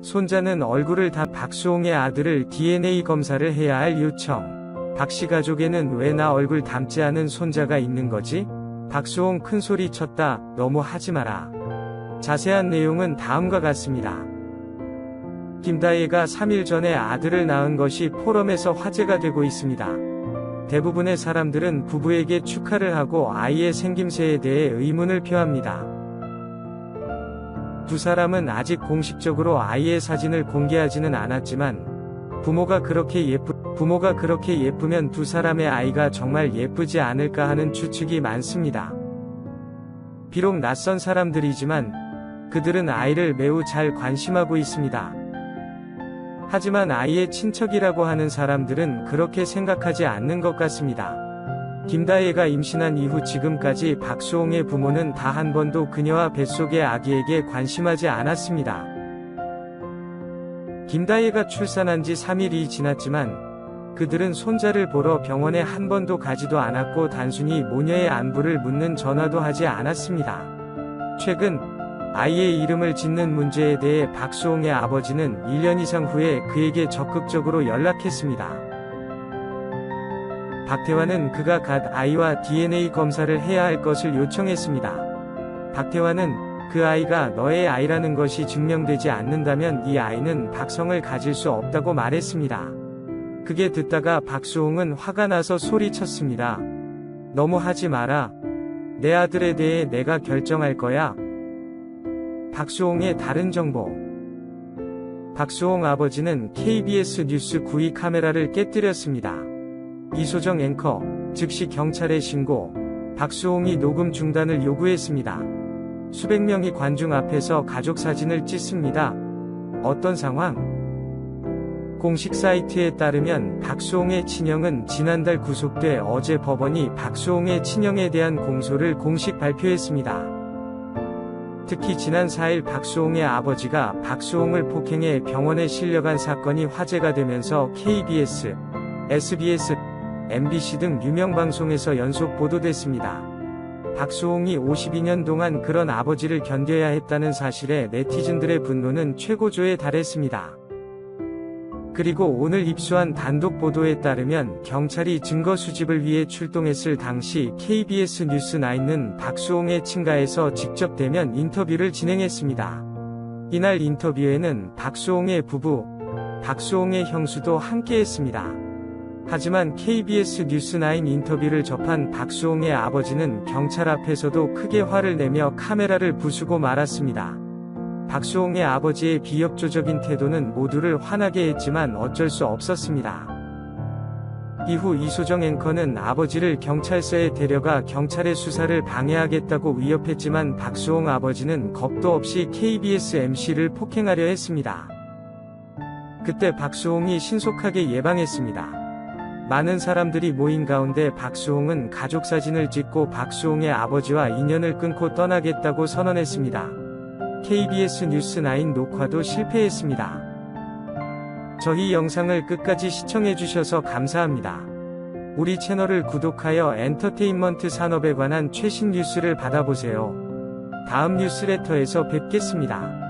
손자는 얼굴을 다 박수홍의 아들을 DNA 검사를 해야 할 요청. 박씨 가족에는 왜 나 얼굴 닮지 않은 손자가 있는 거지? 박수홍 큰소리 쳤다. 너무 하지 마라. 자세한 내용은 다음과 같습니다. 김다혜가 3일 전에 아들을 낳은 것이 포럼에서 화제가 되고 있습니다. 대부분의 사람들은 부부에게 축하를 하고 아이의 생김새에 대해 의문을 표합니다. 두 사람은 아직 공식적으로 아이의 사진을 공개하지는 않았지만 부모가 그렇게 예쁘면 두 사람의 아이가 정말 예쁘지 않을까 하는 추측이 많습니다. 비록 낯선 사람들이지만 그들은 아이를 매우 잘 관심하고 있습니다. 하지만 아이의 친척이라고 하는 사람들은 그렇게 생각하지 않는 것 같습니다. 김다혜가 임신한 이후 지금까지 박수홍의 부모는 다 한 번도 그녀와 뱃속의 아기에게 관심하지 않았습니다. 김다혜가 출산한 지 3일이 지났지만 그들은 손자를 보러 병원에 한 번도 가지도 않았고 단순히 모녀의 안부를 묻는 전화도 하지 않았습니다. 최근 아이의 이름을 짓는 문제에 대해 박수홍의 아버지는 1년 이상 후에 그에게 적극적으로 연락했습니다. 박태환은 그가 갓 아이와 DNA 검사를 해야 할 것을 요청했습니다. 박태환은 그 아이가 너의 아이라는 것이 증명되지 않는다면 이 아이는 박성을 가질 수 없다고 말했습니다. 그게 듣다가 박수홍은 화가 나서 소리쳤습니다. 너무 하지 마라. 내 아들에 대해 내가 결정할 거야. 박수홍의 다른 정보. 박수홍 아버지는 KBS 뉴스 9위 카메라를 깨뜨렸습니다. 이소정 앵커, 즉시 경찰에 신고. 박수홍이 녹음 중단을 요구했습니다. 수백 명이 관중 앞에서 가족 사진을 찍습니다. 어떤 상황? 공식 사이트에 따르면 박수홍의 친형은 지난달 구속돼 어제 법원이 박수홍의 친형에 대한 공소를 공식 발표했습니다. 특히 지난 4일 박수홍의 아버지가 박수홍을 폭행해 병원에 실려간 사건이 화제가 되면서 KBS, SBS, MBC 등 유명 방송에서 연속 보도됐습니다. 박수홍이 52년 동안 그런 아버지를 견뎌야 했다는 사실에 네티즌들의 분노는 최고조에 달했습니다. 그리고 오늘 입수한 단독 보도에 따르면 경찰이 증거 수집을 위해 출동했을 당시 KBS 뉴스9는 박수홍의 친가에서 직접 대면 인터뷰를 진행했습니다. 이날 인터뷰에는 박수홍의 부부, 박수홍의 형수도 함께했습니다. 하지만 KBS 뉴스9 인터뷰를 접한 박수홍의 아버지는 경찰 앞에서도 크게 화를 내며 카메라를 부수고 말았습니다. 박수홍의 아버지의 비협조적인 태도는 모두를 화나게 했지만 어쩔 수 없었습니다. 이후 이소정 앵커는 아버지를 경찰서에 데려가 경찰의 수사를 방해하겠다고 위협했지만 박수홍 아버지는 겁도 없이 KBS MC를 폭행하려 했습니다. 그때 박수홍이 신속하게 예방했습니다. 많은 사람들이 모인 가운데 박수홍은 가족 사진을 찍고 박수홍의 아버지와 인연을 끊고 떠나겠다고 선언했습니다. KBS 뉴스9 녹화도 실패했습니다. 저희 영상을 끝까지 시청해주셔서 감사합니다. 우리 채널을 구독하여 엔터테인먼트 산업에 관한 최신 뉴스를 받아보세요. 다음 뉴스레터에서 뵙겠습니다.